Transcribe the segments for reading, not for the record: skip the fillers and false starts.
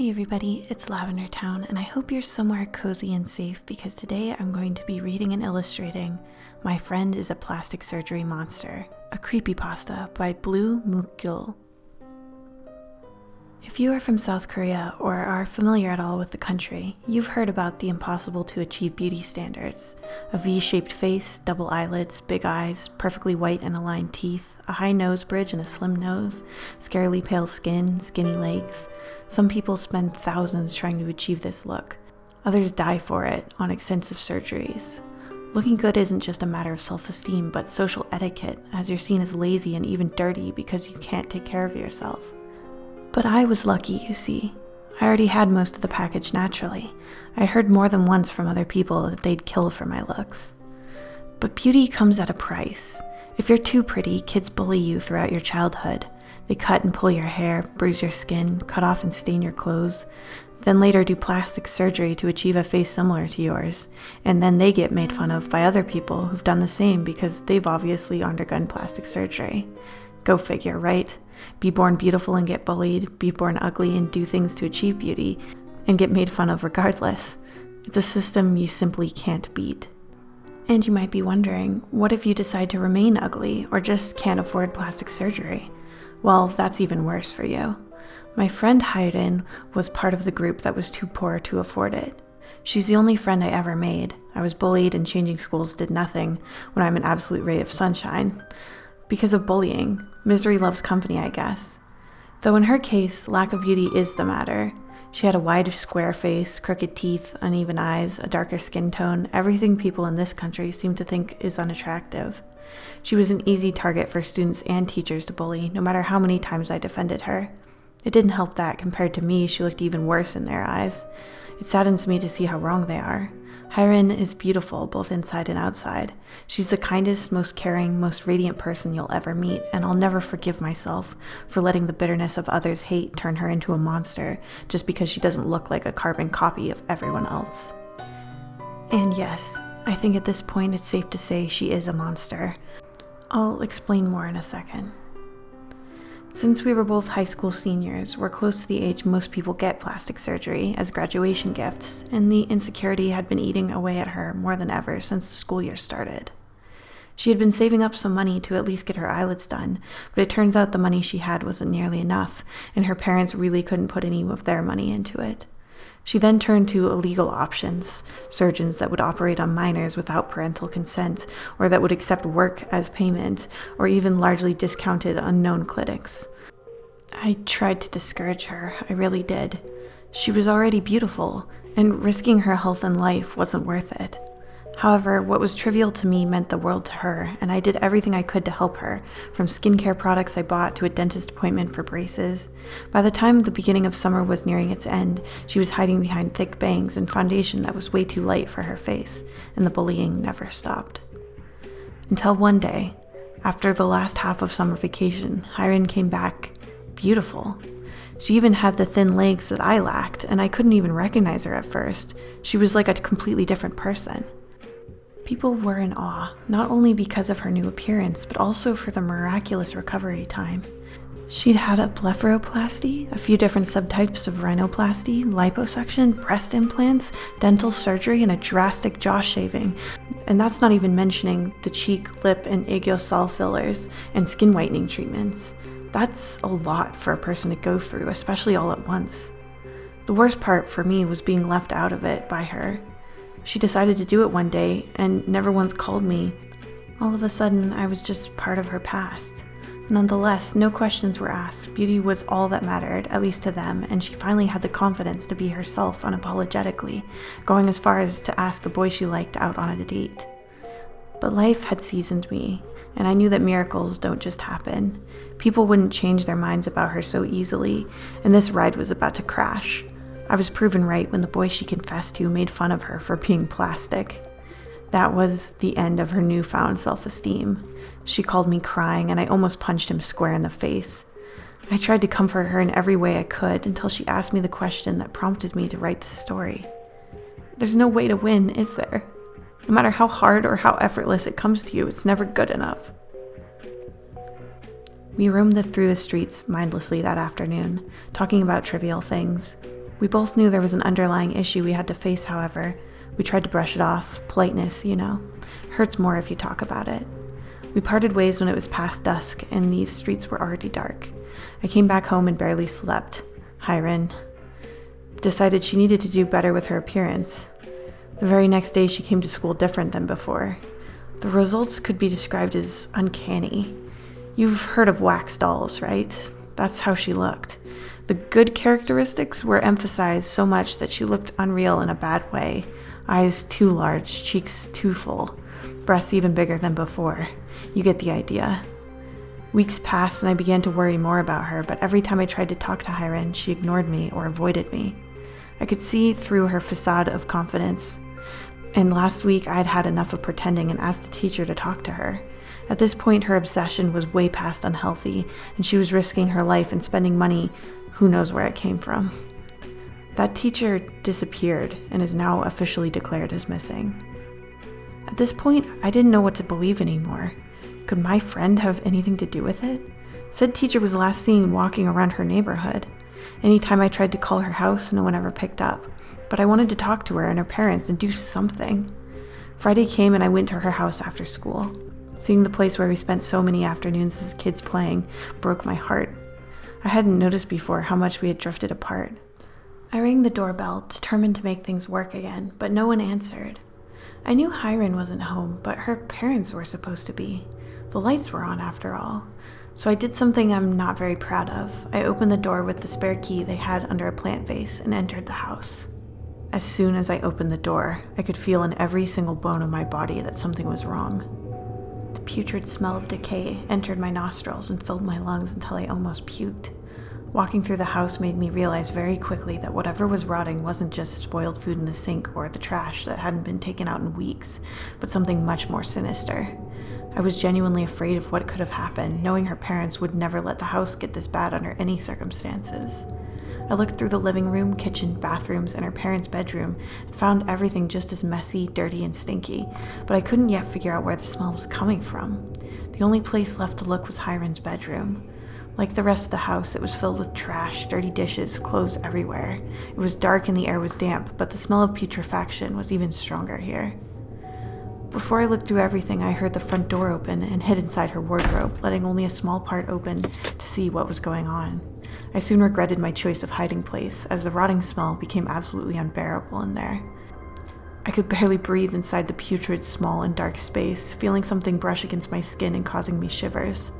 Hey everybody, it's Lavender Town, and I hope you're somewhere cozy and safe because today I'm going to be reading and illustrating My Friend is a Plastic Surgery Monster, a creepypasta by Blue Mukgyul. If you are from South Korea or are familiar at all with the country, you've heard about the impossible to achieve beauty standards. A V-shaped face, double eyelids, big eyes, perfectly white and aligned teeth, a high nose bridge and a slim nose, scarily pale skin, skinny legs. Some people spend thousands trying to achieve this look. Others die for it on extensive surgeries. Looking good isn't just a matter of self-esteem, but social etiquette, as you're seen as lazy and even dirty because you can't take care of yourself. But I was lucky, you see. I already had most of the package naturally. I'd heard more than once from other people that they'd kill for my looks. But beauty comes at a price. If you're too pretty, kids bully you throughout your childhood. They cut and pull your hair, bruise your skin, cut off and stain your clothes, then later do plastic surgery to achieve a face similar to yours, and then they get made fun of by other people who've done the same because they've obviously undergone plastic surgery. Go figure, right? Be born beautiful and get bullied, be born ugly and do things to achieve beauty, and get made fun of regardless. It's a system you simply can't beat. And you might be wondering, what if you decide to remain ugly or just can't afford plastic surgery? Well, that's even worse for you. My friend Hayden was part of the group that was too poor to afford it. She's the only friend I ever made. I was bullied and changing schools did nothing when I'm an absolute ray of sunshine. Because of bullying, misery loves company, I guess. Though in her case, lack of beauty is the matter. She had a wide, square face, crooked teeth, uneven eyes, a darker skin tone, everything people in this country seem to think is unattractive. She was an easy target for students and teachers to bully, no matter how many times I defended her. It didn't help that, compared to me, she looked even worse in their eyes. It saddens me to see how wrong they are. Hyrin is beautiful, both inside and outside. She's the kindest, most caring, most radiant person you'll ever meet, and I'll never forgive myself for letting the bitterness of others' hate turn her into a monster just because she doesn't look like a carbon copy of everyone else. And yes, I think at this point it's safe to say she is a monster. I'll explain more in a second. Since we were both high school seniors, we're close to the age most people get plastic surgery as graduation gifts, and the insecurity had been eating away at her more than ever since the school year started. She had been saving up some money to at least get her eyelids done, but it turns out the money she had wasn't nearly enough, and her parents really couldn't put any of their money into it. She then turned to illegal options, surgeons that would operate on minors without parental consent, or that would accept work as payment, or even largely discounted unknown clinics. I tried to discourage her, I really did. She was already beautiful, and risking her health and life wasn't worth it. However, what was trivial to me meant the world to her, and I did everything I could to help her, from skincare products I bought to a dentist appointment for braces. By the time the beginning of summer was nearing its end, she was hiding behind thick bangs and foundation that was way too light for her face, and the bullying never stopped. Until one day, after the last half of summer vacation, Hyrin came back beautiful. She even had the thin legs that I lacked, and I couldn't even recognize her at first. She was like a completely different person. People were in awe, not only because of her new appearance, but also for the miraculous recovery time. She'd had a blepharoplasty, a few different subtypes of rhinoplasty, liposuction, breast implants, dental surgery, and a drastic jaw shaving. And that's not even mentioning the cheek, lip, and ileocecal fillers and skin whitening treatments. That's a lot for a person to go through, especially all at once. The worst part for me was being left out of it by her. She decided to do it one day and never once called me. All of a sudden, I was just part of her past. Nonetheless, no questions were asked. Beauty was all that mattered, at least to them, and she finally had the confidence to be herself unapologetically, going as far as to ask the boy she liked out on a date. But life had seasoned me, and I knew that miracles don't just happen. People wouldn't change their minds about her so easily, and this ride was about to crash. I was proven right when the boy she confessed to made fun of her for being plastic. That was the end of her newfound self-esteem. She called me crying, and I almost punched him square in the face. I tried to comfort her in every way I could until she asked me the question that prompted me to write this story. There's no way to win, is there? No matter how hard or how effortless it comes to you, it's never good enough. We roamed through the streets mindlessly that afternoon, talking about trivial things. We both knew there was an underlying issue we had to face, however. We tried to brush it off. Politeness, you know. Hurts more if you talk about it. We parted ways when it was past dusk, and these streets were already dark. I came back home and barely slept. Hiren decided she needed to do better with her appearance. The very next day, she came to school different than before. The results could be described as uncanny. You've heard of wax dolls, right? That's how she looked. The good characteristics were emphasized so much that she looked unreal in a bad way. Eyes too large, cheeks too full, breasts even bigger than before. You get the idea. Weeks passed and I began to worry more about her, but every time I tried to talk to Hiren, she ignored me or avoided me. I could see through her facade of confidence. And last week I'd had enough of pretending and asked the teacher to talk to her. At this point, her obsession was way past unhealthy, and she was risking her life and spending money who knows where it came from. That teacher disappeared and is now officially declared as missing. At this point, I didn't know what to believe anymore. Could my friend have anything to do with it? Said teacher was last seen walking around her neighborhood. Anytime I tried to call her house, no one ever picked up. But I wanted to talk to her and her parents and do something. Friday came and I went to her house after school. Seeing the place where we spent so many afternoons as kids playing broke my heart. I hadn't noticed before how much we had drifted apart. I rang the doorbell, determined to make things work again, but no one answered. I knew Hiren wasn't home, but her parents were supposed to be. The lights were on after all. So I did something I'm not very proud of. I opened the door with the spare key they had under a plant vase and entered the house. As soon as I opened the door, I could feel in every single bone of my body that something was wrong. The putrid smell of decay entered my nostrils and filled my lungs until I almost puked. Walking through the house made me realize very quickly that whatever was rotting wasn't just spoiled food in the sink or the trash that hadn't been taken out in weeks, but something much more sinister. I was genuinely afraid of what could have happened, knowing her parents would never let the house get this bad under any circumstances. I looked through the living room, kitchen, bathrooms, and her parents' bedroom and found everything just as messy, dirty, and stinky, but I couldn't yet figure out where the smell was coming from. The only place left to look was Hiren's bedroom. Like the rest of the house, it was filled with trash, dirty dishes, clothes everywhere. It was dark and the air was damp, but the smell of putrefaction was even stronger here. Before I looked through everything, I heard the front door open and hid inside her wardrobe, letting only a small part open to see what was going on. I soon regretted my choice of hiding place, as the rotting smell became absolutely unbearable in there. I could barely breathe inside the putrid, small, and dark space, feeling something brush against my skin and causing me shivers.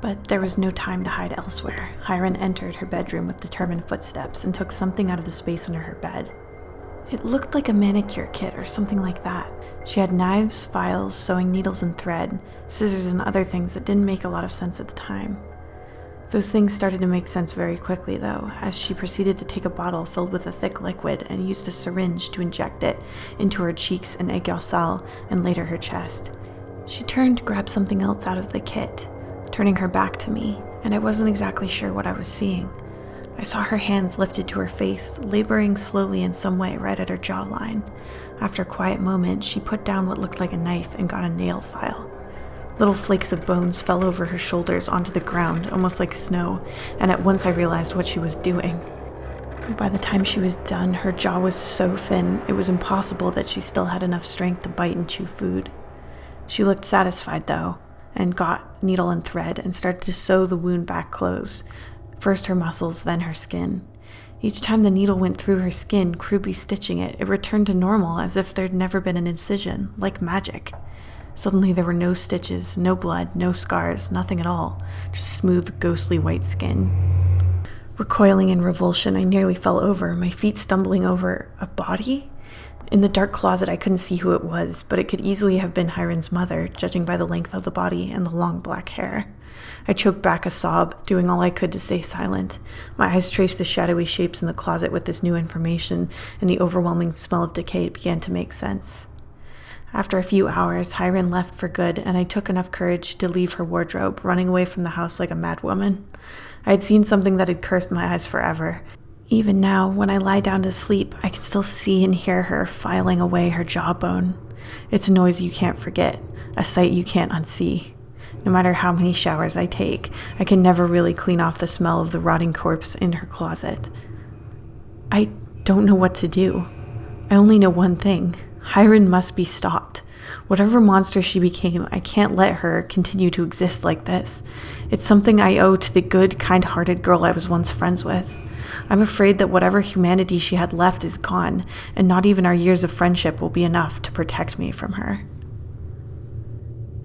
But there was no time to hide elsewhere. Hiren entered her bedroom with determined footsteps and took something out of the space under her bed. It looked like a manicure kit or something like that. She had knives, files, sewing needles and thread, scissors and other things that didn't make a lot of sense at the time. Those things started to make sense very quickly, though, as she proceeded to take a bottle filled with a thick liquid and used a syringe to inject it into her cheeks and aiguille and later her chest. She turned to grab something else out of the kit, turning her back to me, and I wasn't exactly sure what I was seeing. I saw her hands lifted to her face, laboring slowly in some way right at her jawline. After a quiet moment, she put down what looked like a knife and got a nail file. Little flakes of bones fell over her shoulders onto the ground, almost like snow, and at once I realized what she was doing. By the time she was done, her jaw was so thin, it was impossible that she still had enough strength to bite and chew food. She looked satisfied, though, and got needle and thread and started to sew the wound back closed. First her muscles, then her skin. Each time the needle went through her skin, crudely stitching it, it returned to normal as if there'd never been an incision, like magic. Suddenly there were no stitches, no blood, no scars, nothing at all, just smooth, ghostly white skin. Recoiling in revulsion, I nearly fell over, my feet stumbling over a body? In the dark closet, I couldn't see who it was, but it could easily have been Hiren's mother, judging by the length of the body and the long black hair. I choked back a sob, doing all I could to stay silent. My eyes traced the shadowy shapes in the closet with this new information, and the overwhelming smell of decay began to make sense. After a few hours, Hiren left for good, and I took enough courage to leave her wardrobe, running away from the house like a madwoman. I had seen something that had cursed my eyes forever. Even now, when I lie down to sleep, I can still see and hear her filing away her jawbone. It's a noise you can't forget, a sight you can't unsee. No matter how many showers I take, I can never really clean off the smell of the rotting corpse in her closet. I don't know what to do. I only know one thing. Hiren must be stopped. Whatever monster she became, I can't let her continue to exist like this. It's something I owe to the good, kind-hearted girl I was once friends with. I'm afraid that whatever humanity she had left is gone, and not even our years of friendship will be enough to protect me from her.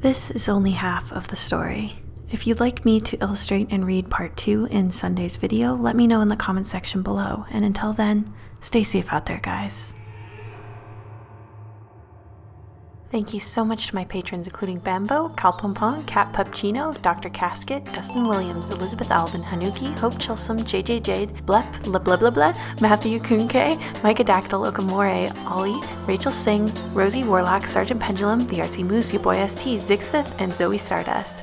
This is only half of the story. If you'd like me to illustrate and read part 2 in Sunday's video, let me know in the comment section below, and until then, stay safe out there, guys. Thank you so much to my patrons, including Bambo, Calpompon, Cat Pupchino, Dr. Casket, Dustin Williams, Elizabeth Alvin, Hanuki, Hope Chilsum, JJ Jade, Blep, Blah Blah Blah Blah, Matthew Kunke, Micah Dactyl, Okamore, Ollie, Rachel Singh, Rosie Warlock, Sergeant Pendulum, The Artsy Moose, Your Boy ST, Zixfith, and Zoe Stardust.